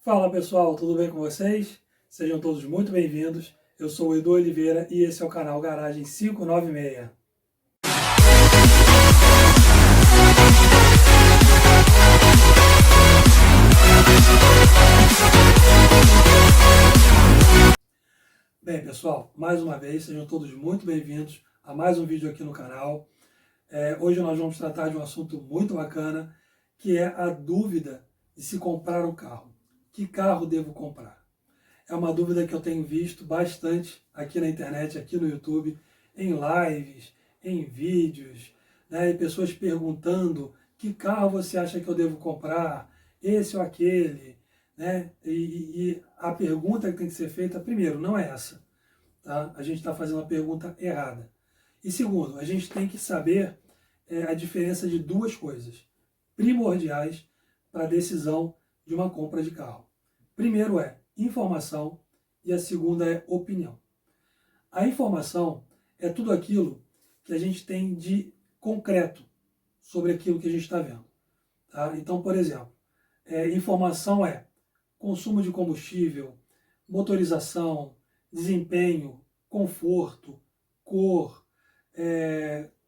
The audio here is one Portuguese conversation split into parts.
Fala pessoal, tudo bem com vocês? Sejam todos muito bem-vindos. Eu sou o Edu Oliveira e esse é o canal Garagem 596. Bem pessoal, mais uma vez, sejam todos muito bem-vindos a mais um vídeo aqui no canal. Hoje nós vamos tratar de um assunto muito bacana, que é a dúvida de se comprar um carro. Que carro devo comprar? É uma dúvida que eu tenho visto bastante aqui na internet, aqui no YouTube, em lives, em vídeos, né? E pessoas perguntando que carro você acha que eu devo comprar, esse ou aquele, né? E a pergunta que tem que ser feita, primeiro, não é essa, tá? A gente está fazendo a pergunta errada. E segundo, a gente tem que saber a diferença de duas coisas primordiais para a decisão de uma compra de carro. Primeiro é informação e a segunda é opinião. A informação é tudo aquilo que a gente tem de concreto sobre aquilo que a gente está vendo. Tá? Então, por exemplo, informação é consumo de combustível, motorização, desempenho, conforto, cor,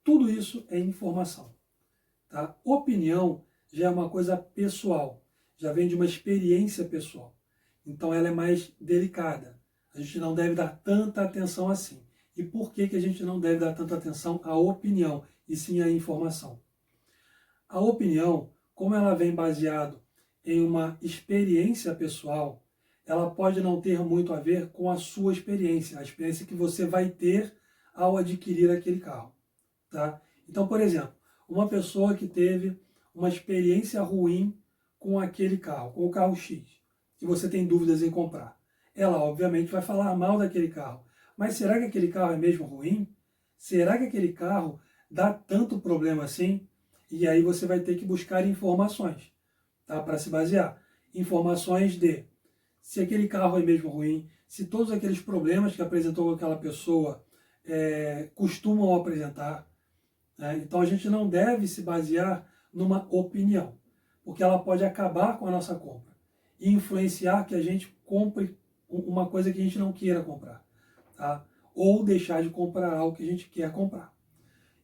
tudo isso é informação. Tá? Opinião já é uma coisa pessoal, já vem de uma experiência pessoal. Então ela é mais delicada. A gente não deve dar tanta atenção assim. E por que a gente não deve dar tanta atenção à opinião, e sim à informação? A opinião, como ela vem baseado em uma experiência pessoal, ela pode não ter muito a ver com a sua experiência, a experiência que você vai ter ao adquirir aquele carro. Tá? Então, por exemplo, uma pessoa que teve uma experiência ruim com aquele carro, com o carro X, que você tem dúvidas em comprar, ela obviamente vai falar mal daquele carro. Mas será que aquele carro é mesmo ruim? Será que aquele carro dá tanto problema assim? E aí você vai ter que buscar informações, tá? Para se basear. Informações de se aquele carro é mesmo ruim, se todos aqueles problemas que apresentou aquela pessoa costumam apresentar. Né? Então a gente não deve se basear numa opinião, porque ela pode acabar com a nossa compra e influenciar que a gente compre uma coisa que a gente não queira comprar, tá? Ou deixar de comprar algo que a gente quer comprar.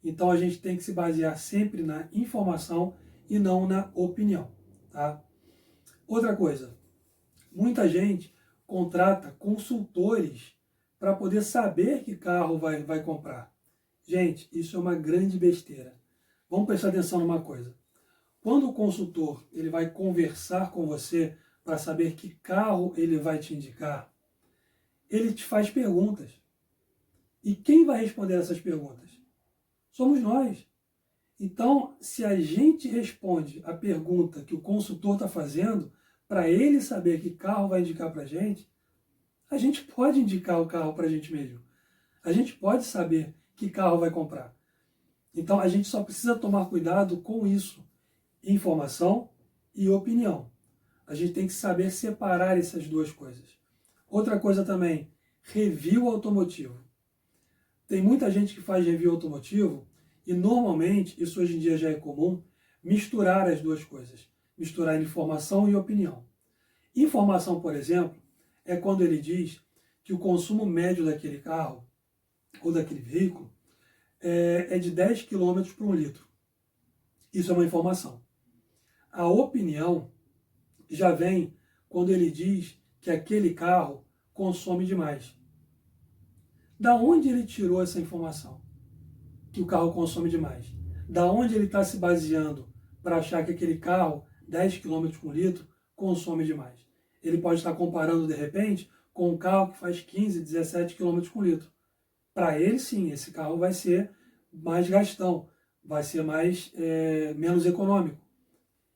Então a gente tem que se basear sempre na informação e não na opinião. Tá? Outra coisa, muita gente contrata consultores para poder saber que carro vai comprar. Gente, isso é uma grande besteira. Vamos prestar atenção numa coisa. Quando o consultor ele vai conversar com você para saber que carro ele vai te indicar, ele te faz perguntas. E quem vai responder essas perguntas? Somos nós. Então, se a gente responde a pergunta que o consultor está fazendo, para ele saber que carro vai indicar para a gente pode indicar o carro para a gente mesmo. A gente pode saber que carro vai comprar. Então, a gente só precisa tomar cuidado com isso. Informação e opinião. A gente tem que saber separar essas duas coisas. Outra coisa também, review automotivo. Tem muita gente que faz review automotivo e normalmente, isso hoje em dia já é comum, misturar as duas coisas. Misturar informação e opinião. Informação, por exemplo, é quando ele diz que o consumo médio daquele carro ou daquele veículo é de 10 km por 1 litro. Isso é uma informação. A opinião já vem quando ele diz que aquele carro consome demais. Da onde ele tirou essa informação? Que o carro consome demais. Da onde ele está se baseando para achar que aquele carro, 10 km por litro, consome demais? Ele pode estar comparando, de repente, com um carro que faz 15, 17 km por litro. Para ele, sim, esse carro vai ser mais gastão, vai ser menos econômico.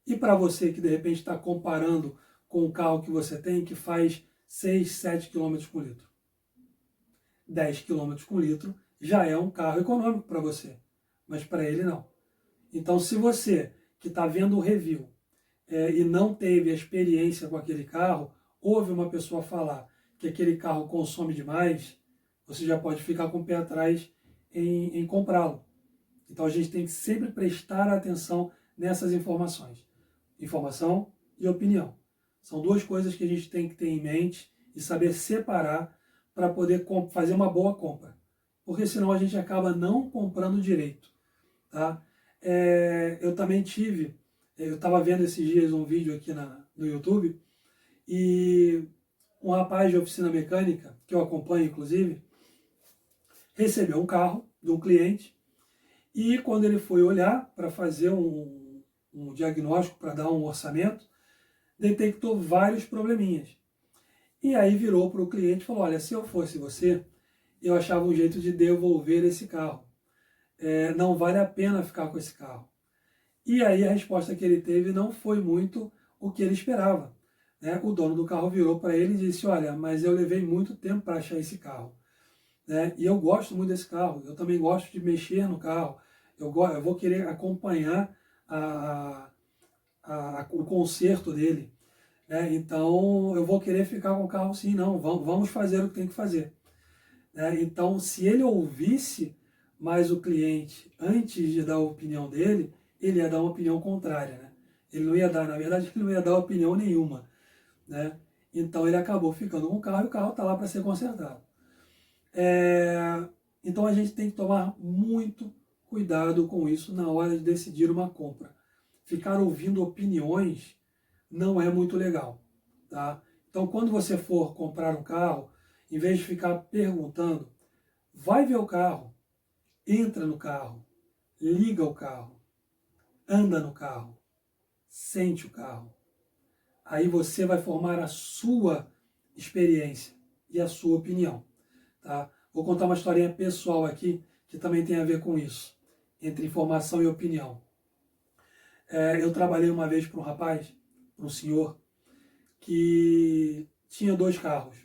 E para você que, de repente, está comparando com o carro que você tem, que faz 6, 7 km por litro. 10 km por litro já é um carro econômico para você, mas para ele não. Então, se você que está vendo o review e não teve a experiência com aquele carro, ouve uma pessoa falar que aquele carro consome demais, você já pode ficar com o pé atrás em comprá-lo. Então, a gente tem que sempre prestar atenção nessas informações. Informação e opinião. São duas coisas que a gente tem que ter em mente e saber separar para poder fazer uma boa compra. Porque senão a gente acaba não comprando direito. Tá? Eu também eu estava vendo esses dias um vídeo aqui no YouTube, e um rapaz de oficina mecânica, que eu acompanho inclusive, recebeu um carro de um cliente, e quando ele foi olhar para fazer um diagnóstico, para dar um orçamento, detectou vários probleminhas. E aí virou para o cliente e falou: olha, se eu fosse você, eu achava um jeito de devolver esse carro. Não vale a pena ficar com esse carro. E aí a resposta que ele teve não foi muito o que ele esperava. Né? O dono do carro virou para ele e disse: olha, mas eu levei muito tempo para achar esse carro. Né? E eu gosto muito desse carro, eu também gosto de mexer no carro, eu vou querer acompanhar o conserto dele. Né? Então eu vou querer ficar com o carro sim, não, vamos fazer o que tem que fazer. Né? Então, se ele ouvisse mais o cliente antes de dar a opinião dele, ele ia dar uma opinião contrária. Né? Ele não ia dar, na verdade, ele não ia dar opinião nenhuma. Né? Então ele acabou ficando com o carro, e o carro está lá para ser consertado. Então a gente tem que tomar muito cuidado com isso na hora de decidir uma compra. Ficar ouvindo opiniões não é muito legal. Tá? Então quando você for comprar um carro, em vez de ficar perguntando, vai ver o carro, entra no carro, liga o carro, anda no carro, sente o carro. Aí você vai formar a sua experiência e a sua opinião. Tá? Vou contar uma historinha pessoal aqui, que também tem a ver com isso, entre informação e opinião. Eu trabalhei uma vez para um rapaz, para um senhor, que tinha 2 carros.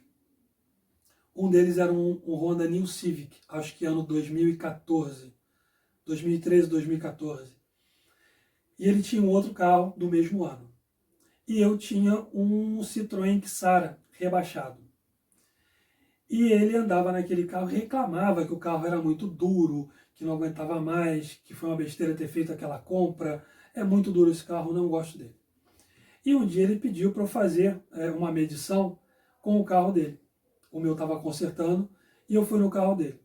Um deles era um Honda New Civic, acho que ano 2014, 2013, 2014. E ele tinha um outro carro do mesmo ano. E eu tinha um Citroën Xara rebaixado. E ele andava naquele carro, reclamava que o carro era muito duro, que não aguentava mais, que foi uma besteira ter feito aquela compra. É muito duro esse carro, não gosto dele. E um dia ele pediu para eu fazer uma medição com o carro dele. O meu estava consertando e eu fui no carro dele.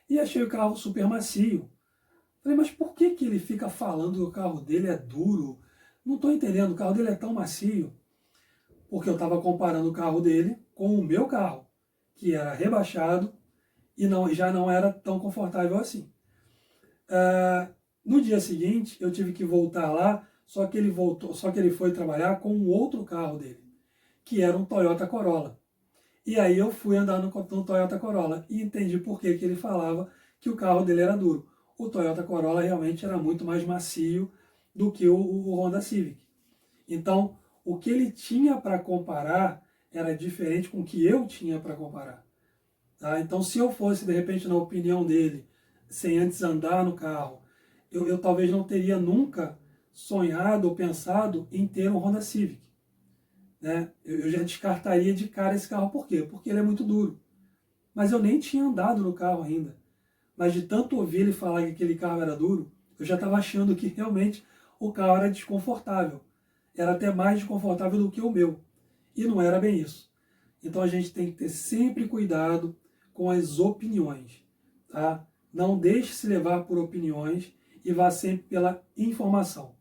E achei o carro super macio. Falei, mas por que ele fica falando que o carro dele é duro? Não estou entendendo, o carro dele é tão macio. Porque eu estava comparando o carro dele com o meu carro, que era rebaixado e já não era tão confortável assim. No dia seguinte, eu tive que voltar lá, só que ele foi trabalhar com um outro carro dele, que era um Toyota Corolla. E aí eu fui andar no Toyota Corolla e entendi por que ele falava que o carro dele era duro. O Toyota Corolla realmente era muito mais macio do que o Honda Civic. Então, o que ele tinha para comparar era diferente com o que eu tinha para comparar. Tá? Então, se eu fosse, de repente, na opinião dele, sem antes andar no carro, eu talvez não teria nunca sonhado ou pensado em ter um Honda Civic. Né? Eu já descartaria de cara esse carro. Por quê? Porque ele é muito duro. Mas eu nem tinha andado no carro ainda. Mas de tanto ouvir ele falar que aquele carro era duro, eu já estava achando que realmente o carro era desconfortável. Era até mais desconfortável do que o meu. E não era bem isso. Então a gente tem que ter sempre cuidado com as opiniões. Tá? Não deixe se levar por opiniões e vá sempre pela informação.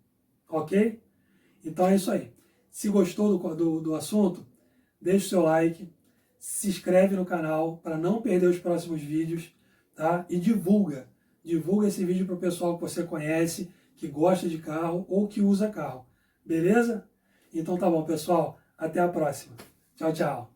Ok? Então é isso aí. Se gostou do assunto, deixe o seu like, se inscreve no canal para não perder os próximos vídeos, tá? E divulga esse vídeo para o pessoal que você conhece, que gosta de carro ou que usa carro. Beleza? Então tá bom, pessoal. Até a próxima. Tchau, tchau.